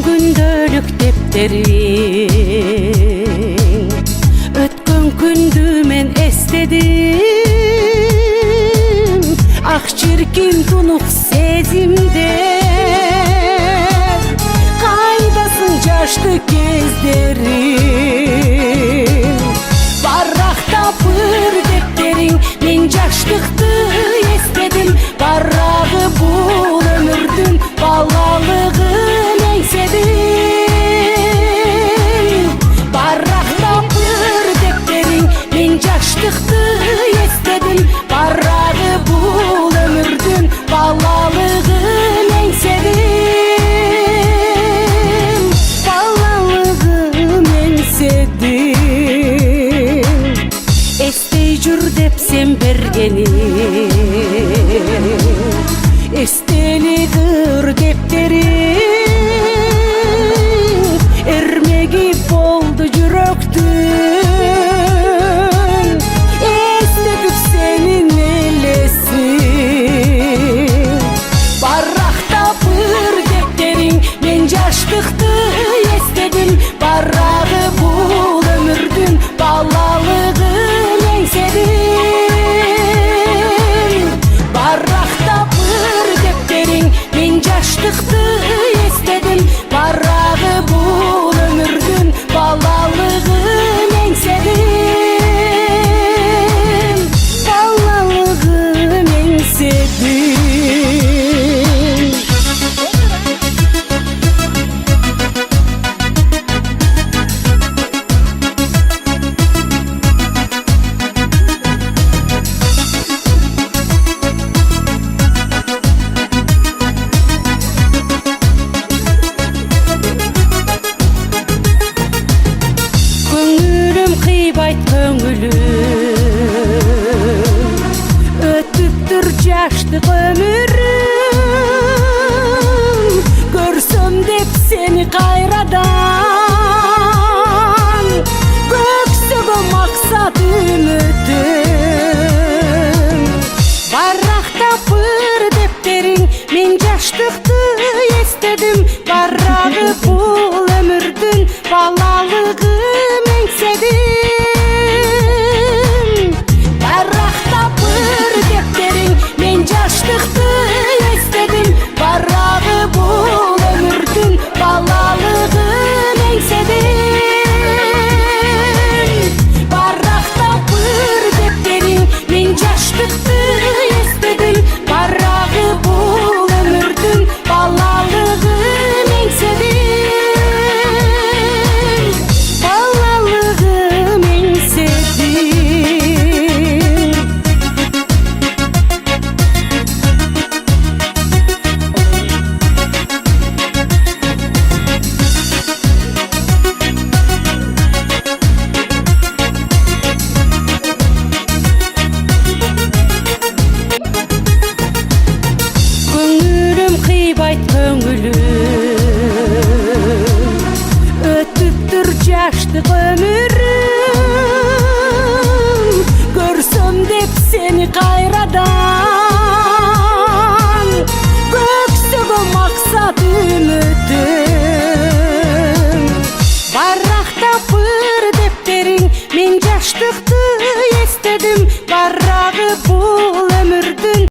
Gündelik defterin ötken kündü men estedim. Ah çirkin tunuk sezimde kaydasın caştı gezlerin. Barrakta bir defterin men caştıktı estedim. Barrağı bul ömürdün ballalığın eysedim. Barrakta bir defterin men caştıktı estedim. Barrağı bul ömürdün ballalığın eysedim. Ballalığın eysedim. Esteycür dep sen bergenim, estelidir defterin. Ermegi boldu yürektün, estetip senin elesin. Barrakta bir defterin men caştıktı estedim. Barrağı bul ömürdün ballalığın eysedim. Barrakta bir defterin men caştıktı estedim. Barrağı bul ömürdün ballalığın eysedim. Ballalığın eysedim. Köngülüm ötüptür caştık ömürüm. Görsem dep seni kayradan, göksege maksat ümitim. Barrakta bir defterin men caştıktı estedim. Barrağı bul ömürdün ballalığın eysedim. Barrakta bir defterin men caştıktı estedim. Barrağı bul ömürdün ballalığın eysedim. Barrakta bir defterin men caştıktı estedim. Barrağı bul ömürdün ballalığın eysedim. Ballalığın eysedim. Köngülüm kıybayt köngülüm ötüptür caştık ömürüm. Görsem dep seni kayradan, göksege maksat ümitim. Barrakta bir defterin men caştıktı estedim. Barrağı bul